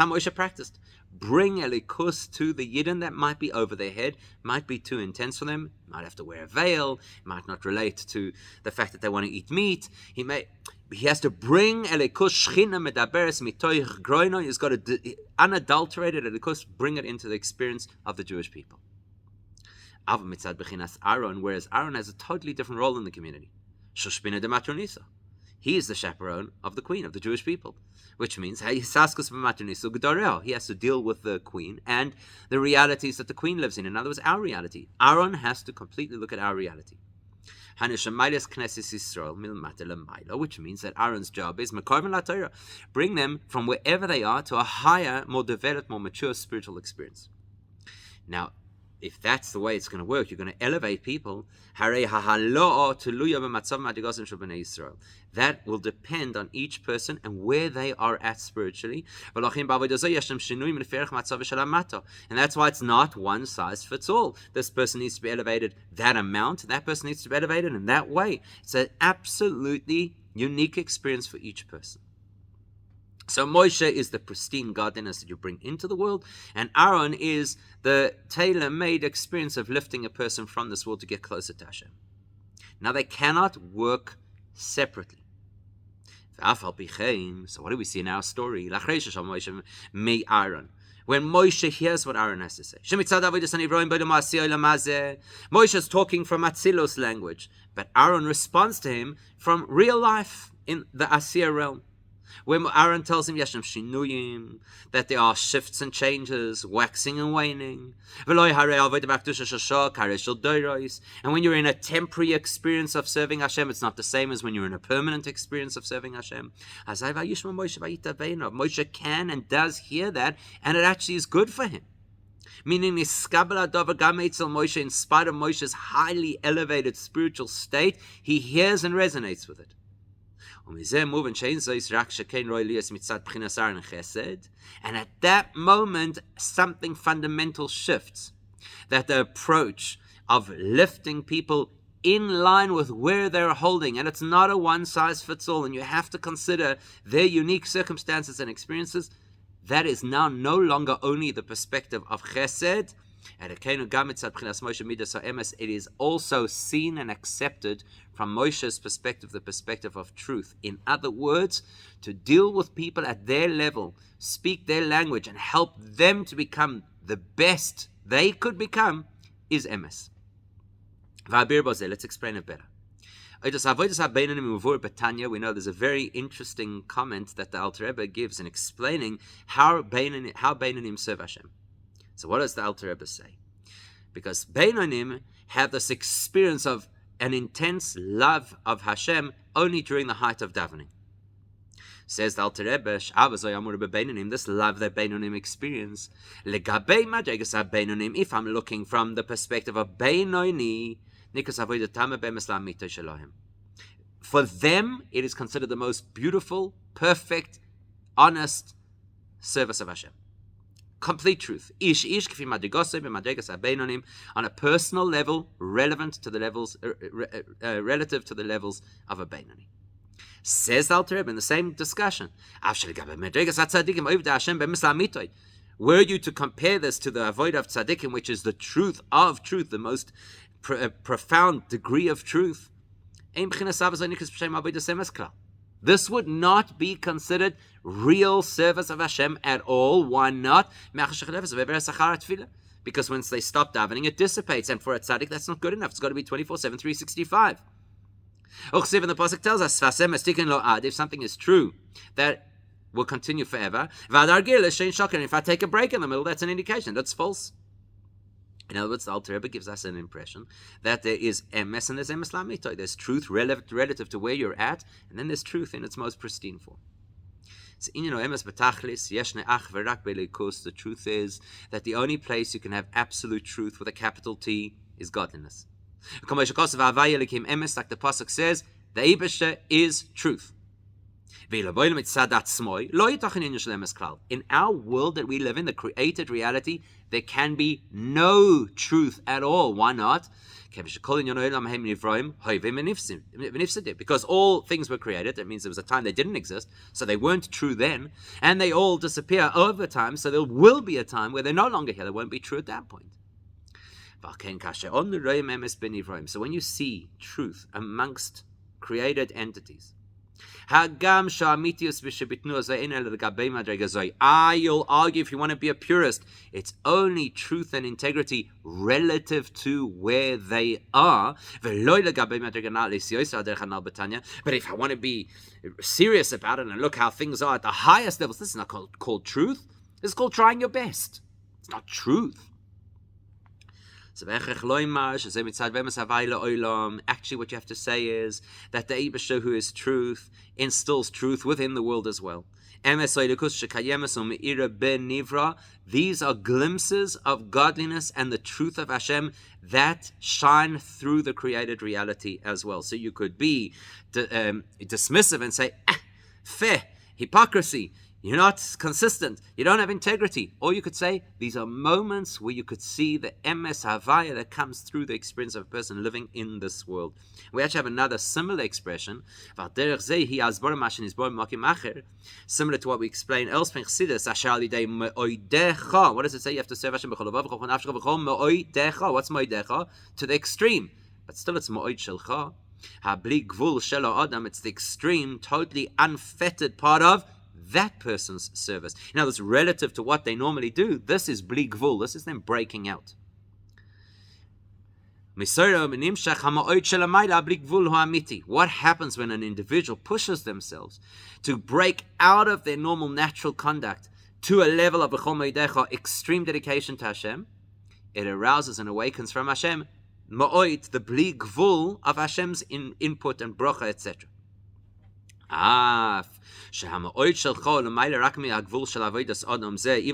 Moshe practiced. Bring elikus to the Yidden that might be over their head, might be too intense for them, might have to wear a veil, might not relate to the fact that they want to eat meat. He has to bring elikus shchina medaberes mitoich groino. He's got to unadulterated elikus, bring it into the experience of the Jewish people. Av mitzad bechinas Aaron, whereas Aaron has a totally different role in the community. Shushbina de matronisa. He is the chaperone of the queen, of the Jewish people, which means he has to deal with the queen and the realities that the queen lives in. In other words, our reality. Aaron has to completely look at our reality. Which means that Aaron's job is bring them from wherever they are to a higher, more developed, more mature spiritual experience. Now, if that's the way it's going to work, you're going to elevate people. That will depend on each person and where they are at spiritually. And that's why it's not one size fits all. This person needs to be elevated that amount, that person needs to be elevated in that way. It's an absolutely unique experience for each person. So Moshe is the pristine godliness that you bring into the world, and Aaron is the tailor-made experience of lifting a person from this world to get closer to Hashem. Now they cannot work separately. So what do we see in our story? When Moshe hears what Aaron has to say. Moshe is talking from Atzilos language, but Aaron responds to him from real life in the Asiyah realm. When Aaron tells him Yeshem Shinuyim, that there are shifts and changes, waxing and waning. And when you're in a temporary experience of serving Hashem, it's not the same as when you're in a permanent experience of serving Hashem. Moshe can and does hear that, and it actually is good for him. Meaning, in spite of Moshe's highly elevated spiritual state, he hears and resonates with it. And at that moment, something fundamental shifts. That the approach of lifting people in line with where they're holding, and it's not a one-size-fits-all, and you have to consider their unique circumstances and experiences, that is now no longer only the perspective of chesed, it is also seen and accepted from Moshe's perspective, the perspective of truth. In other words, to deal with people at their level, speak their language, and help them to become the best they could become is emes. Let's explain it better. We know there's a very interesting comment that the Alter Rebbe gives in explaining how Beinonim serve Hashem. So what does the Alter Rebbe say? Because Beinonim have this experience of an intense love of Hashem only during the height of davening. Says the Alter Rebbe, this love that Beinonim experience, if I'm looking from the perspective of Beinoni, for them, it is considered the most beautiful, perfect, honest service of Hashem. Complete truth. On a personal level, relevant to the levels, relative to the levels of a Beinoni. Says the Alter Rebbe in the same discussion, were you to compare this to the avodah of tzaddikim, which is the truth of truth, the most profound degree of truth, this would not be considered real service of Hashem at all. Why not? Because once they stop davening, it dissipates. And for a tzaddik, that's not good enough. It's got to be 24/7, 365. And the Pasuk tells us, if something is true, that will continue forever. If I take a break in the middle, that's an indication. That's false. In other words, the Alter Rebbe gives us an impression that there is emes and there's emes lamitoy. There's truth relative to where you're at, and then there's truth in its most pristine form. The truth is that the only place you can have absolute truth with a capital T is godliness. Like the Pasuk says, the Eibusha is truth. In our world that we live in, the created reality, there can be no truth at all. Why not? Because all things were created. That means there was a time they didn't exist, so they weren't true then, and they all disappear over time, so there will be a time where they're no longer here. They won't be true at that point. So when you see truth amongst created entities, you'll argue, if you want to be a purist, it's only truth and integrity relative to where they are. But if I want to be serious about it and look how things are at the highest levels, this is not called truth. This is called trying your best. It's not truth. So actually what you have to say is that the Eibishter, who is truth, instills truth within the world as well. These are glimpses of godliness and the truth of Hashem that shine through the created reality as well. So you could be dismissive and say, fair, hypocrisy, you're not consistent, you don't have integrity. Or you could say, these are moments where you could see the emes havaya that comes through the experience of a person living in this world. We actually have another similar expression, similar to what we explained elsewhere in Chassidus. What does it say? You have to serve Hashem. What's moedecha? To the extreme. But still it's moed shelcha. It's the extreme, totally unfettered part of that person's service. In other words, relative to what they normally do, this is bli gvul. This is them breaking out. What happens when an individual pushes themselves to break out of their normal natural conduct to a level of extreme dedication to Hashem? It arouses and awakens from Hashem ma'oid, the bli gvul of Hashem's input and bracha, etc. Even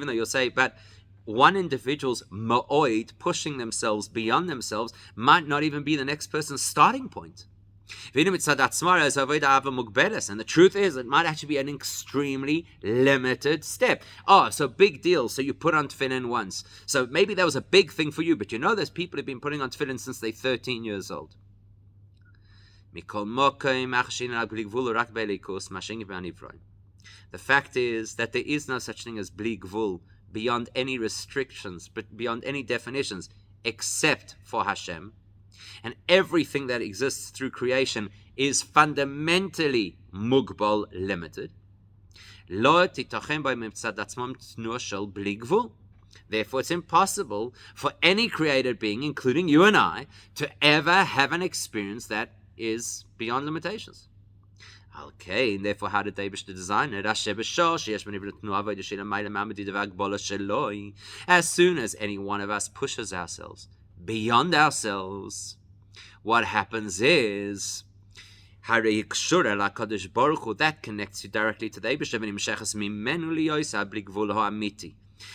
though you'll say, but one individual's ma'oid, pushing themselves beyond themselves, might not even be the next person's starting point. And the truth is, it might actually be an extremely limited step. So big deal. So you put on tefillin once. So maybe that was a big thing for you, but you know there's people who've been putting on tefillin since they're 13 years old. The fact is that there is no such thing as bli gvul, beyond any restrictions, but beyond any definitions, except for Hashem. And everything that exists through creation is fundamentally mugbal, limited. Therefore, it's impossible for any created being, including you and I, to ever have an experience that is beyond limitations. Okay, and therefore, how did the Eibishter design it? As soon as any one of us pushes ourselves beyond ourselves, what happens is that connects you directly to the Eibishter,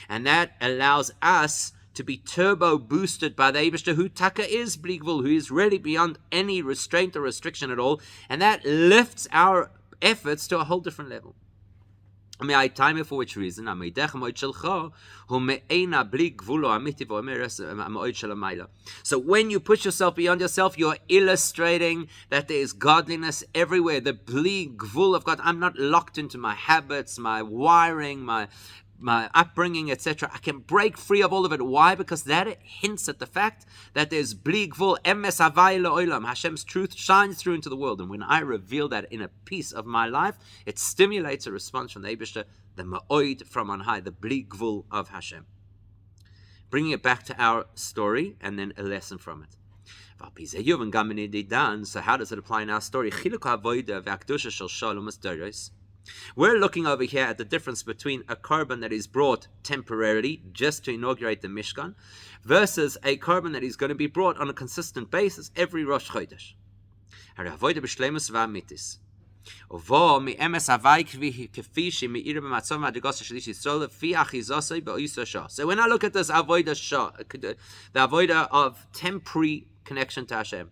and that allows us to be turbo boosted by the Eibishter, who taka is bli gvul, who is really beyond any restraint or restriction at all, and that lifts our efforts to a whole different level. For which reason? So when you push yourself beyond yourself, you're illustrating that there is godliness everywhere. The bli gvul of God. I'm not locked into my habits, my wiring, my upbringing, etc. I can break free of all of it. Why? Because that hints at the fact that there's bli gvul, emes havaya la'olam. Hashem's truth shines through into the world. And when I reveal that in a piece of my life, it stimulates a response from the Eibishter, the ma'oid from on high, the bli gvul of Hashem. Bringing it back to our story and then a lesson from it. So how does it apply in our story? We're looking over here at the difference between a korban that is brought temporarily just to inaugurate the Mishkan versus a korban that is going to be brought on a consistent basis every Rosh Chodesh. So when I look at this avodah shah, the avodah of temporary connection to Hashem,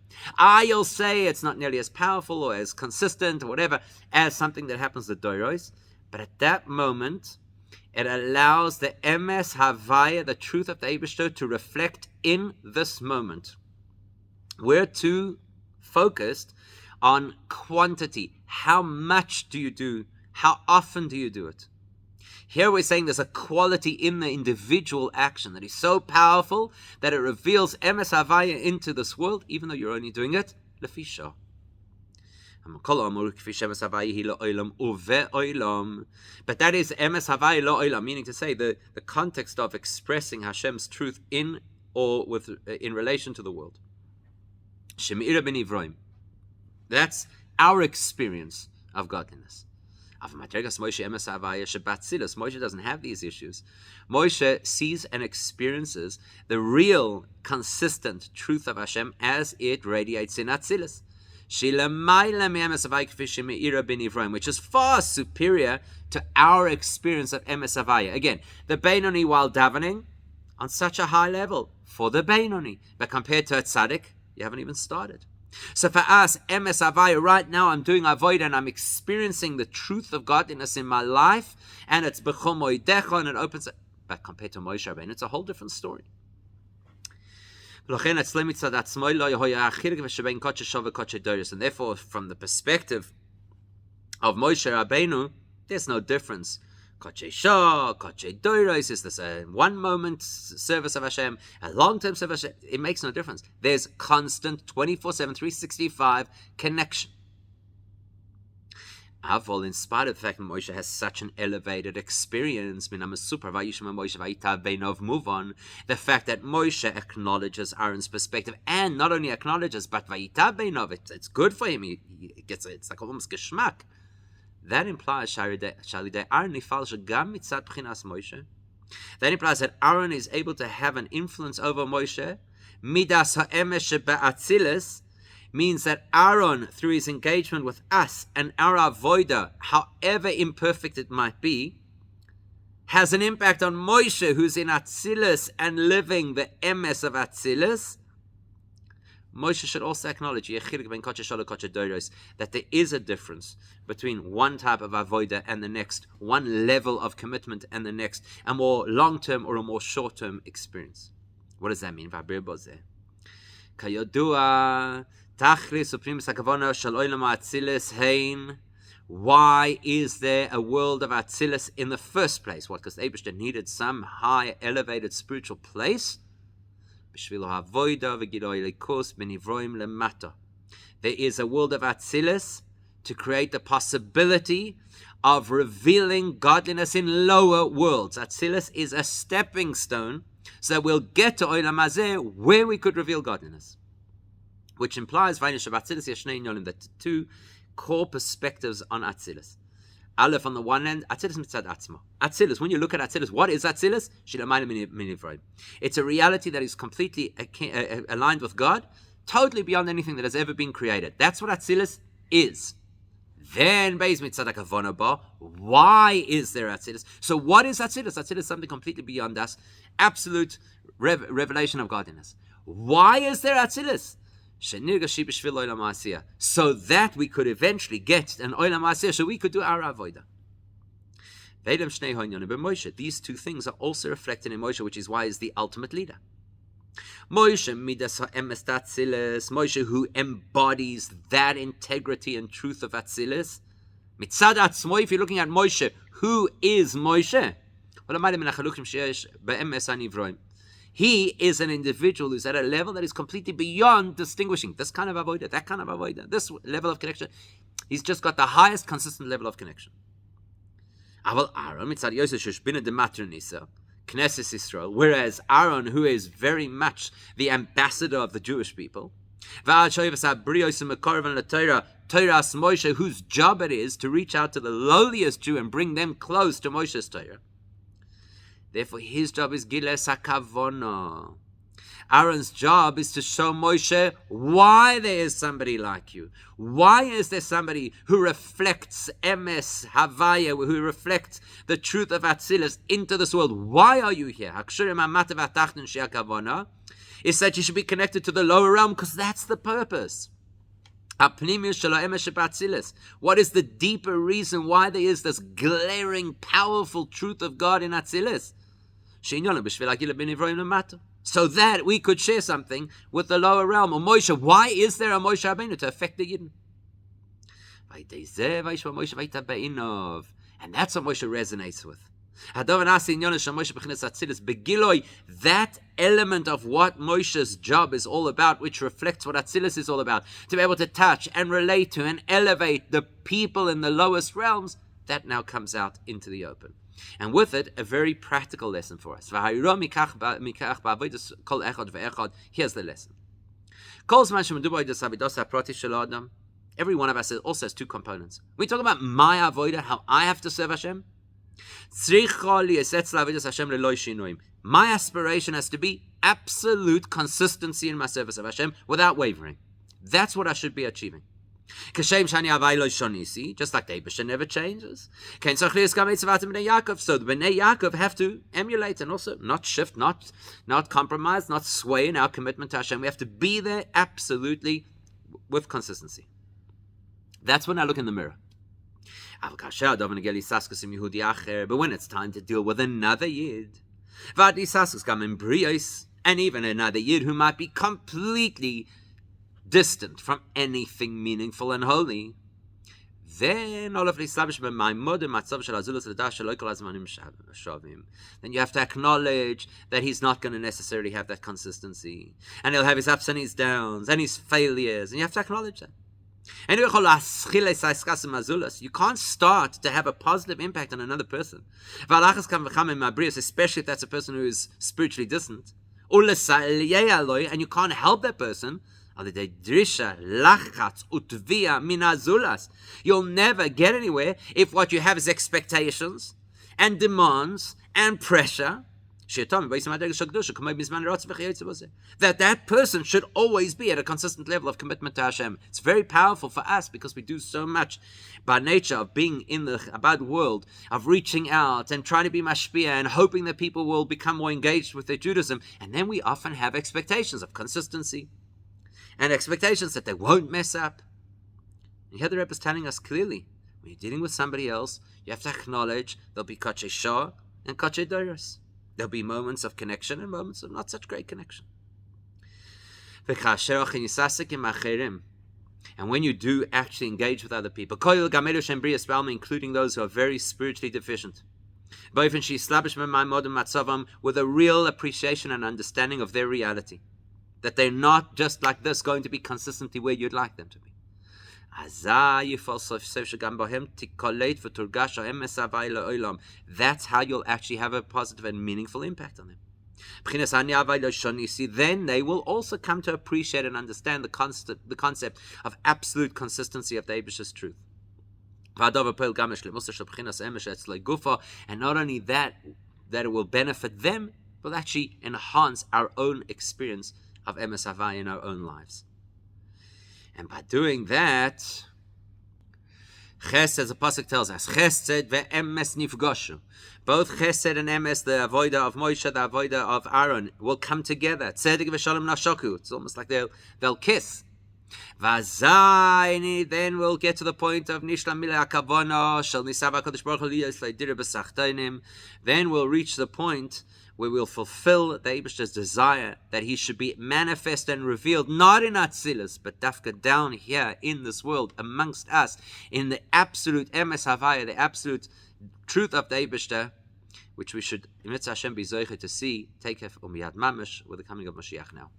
you'll say it's not nearly as powerful or as consistent or whatever as something that happens to Doros, but at that moment it allows the emes havaya, the truth of the Eibishter, to reflect in this moment. We're too focused on quantity. How much do you do? How often do you do it? Here we're saying there's a quality in the individual action that is so powerful that it reveals emes havaya into this world, even though you're only doing it lefi shah. But that is emes havaya lo olam, meaning to say the context of expressing Hashem's truth in or with in relation to the world. That's our experience of godliness. Moshe doesn't have these issues. Moshe sees and experiences the real, consistent truth of Hashem as it radiates in Atzilus, which is far superior to our experience of Emes Havaya. Again, the Beinoni while davening, on such a high level for the Beinoni, but compared to a tzaddik, you haven't even started. So for us, Emes Havaya, right now I'm doing avodah and I'm experiencing the truth of godliness in my life, and it's b'chol moedecha, and it opens it. But compared to Moshe Rabbeinu, it's a whole different story. And therefore, from the perspective of Moshe Rabbeinu, there's no difference. Koche Shah, Koche Doiros is this a one moment service of Hashem, a long term service of Hashem. It makes no difference. There's constant 24/7, 365 connection. Avol, in spite of the fact that Moshe has such an elevated experience, move on. The fact that Moshe acknowledges Aaron's perspective, and not only acknowledges, but Vayitav Beinov, it's good for him. He gets it's like almost geschmack. That implies that Aaron is able to have an influence over Moshe. Midas ha'emes shebe'atzilis means that Aaron, through his engagement with us and our avodah, however imperfect it might be, has an impact on Moshe, who's in Atzilus and living the emes of Atzilus. Moshe should also acknowledge that there is a difference between one type of avodah and the next, one level of commitment and the next, a more long-term or a more short-term experience. What does that mean? Why is there a world of Atzilus in the first place? What? Because the Eibishter needed some high, elevated spiritual place? There is a world of Atzilus to create the possibility of revealing godliness in lower worlds. Atzilus is a stepping stone so that we'll get to Olam Hazeh where we could reveal godliness. Which implies that the two core perspectives on Atzilus. Aleph, on the one hand, Atzilus mitzad atzma. Atzilus, when you look at Atzilus, what is Atzilus? It's a reality that is completely aligned with God, totally beyond anything that has ever been created. That's what Atzilus is. Then, why is there Atzilus? So what is Atzilus? Atzilus is something completely beyond us, absolute revelation of godliness. Why is there Atzilus? So that we could eventually get an Olam Hazeh, so we could do our avodah. These two things are also reflected in Moshe, which is why he's the ultimate leader. Moshe, who embodies that integrity and truth of Atzilus. If you're looking at Moshe, who is Moshe? He is an individual who's at a level that is completely beyond distinguishing this kind of avodah, that kind of avodah, this level of connection. He's just got the highest consistent level of connection. Whereas Aaron, who is very much the ambassador of the Jewish people, Moshe, whose job it is to reach out to the lowliest Jew and bring them close to Moshe's Torah. Therefore, his job is Giles HaKavona. Aaron's job is to show Moshe why there is somebody like you. Why is there somebody who reflects Emes Havaya, who reflects the truth of Atzilus into this world? Why are you here? Is that you should be connected to the lower realm, because that's the purpose. What is the deeper reason why there is this glaring, powerful truth of God in Atzilus? So that we could share something with the lower realm. Or Moshe, why is there a Moshe Rabbeinu? To affect the Yidden. And that's what Moshe resonates with. That element of what Moshe's job is all about, which reflects what Atzilus is all about, to be able to touch and relate to and elevate the people in the lowest realms, that now comes out into the open. And with it, a very practical lesson for us. Here's the lesson. Every one of us also has two components. We talk about my avodah, how I have to serve Hashem. My aspiration has to be absolute consistency in my service of Hashem without wavering. That's what I should be achieving. Just like the Eibusher never changes. So the Bnei Yaakov have to emulate and also not shift, not compromise, not sway in our commitment to Hashem. We have to be there absolutely with consistency. That's when I look in the mirror. But when it's time to deal with another Yid, and even another Yid who might be completely distant from anything meaningful and holy, then then you have to acknowledge that he's not going to necessarily have that consistency, and he'll have his ups and his downs and his failures, and you have to acknowledge that. And you can't start to have a positive impact on another person, especially if that's a person who is spiritually distant, and you can't help that person. You'll never get anywhere if what you have is expectations and demands and pressure. That person should always be at a consistent level of commitment to Hashem. It's very powerful for us because we do so much by nature of being in the Chabad world, of reaching out and trying to be mashpia and hoping that people will become more engaged with their Judaism. And then we often have expectations of consistency and expectations that they won't mess up. And here the Rebbe is telling us clearly, when you're dealing with somebody else, you have to acknowledge there'll be kachei shah and kachei doros. There'll be moments of connection and moments of not such great connection. And when you do actually engage with other people, including those who are very spiritually deficient, with a real appreciation and understanding of their reality, that they're not just like this going to be consistently where you'd like them to be. That's how you'll actually have a positive and meaningful impact on them. Then they will also come to appreciate and understand the concept of absolute consistency of the Eibusher's truth. And not only that it will benefit them, but actually enhance our own experience of emes havaya in our own lives. And by doing that, chesed, as the pasuk tells us, chesed ve'emes nifgoshu. Both chesed and emes, the avodah of Moshe, the avodah of Aaron, will come together. Tzedek v'shalom nashoku. It's almost like they'll kiss. V'zayni, then we'll get to the point of nishlam milei hakavana shel nisav HaKadosh Baruch Hu liyos le'dira b'sachtainim. Then we'll reach the point where we'll fulfill the Eibusher's desire that he should be manifest and revealed, not in Atzilus, but dafka down here in this world, amongst us, in the absolute emes havaya, the absolute truth of the Eibusher, which we should, Mitzvah Hashem, be zoiche to see, take umiyad mamish, with the coming of Mashiach now.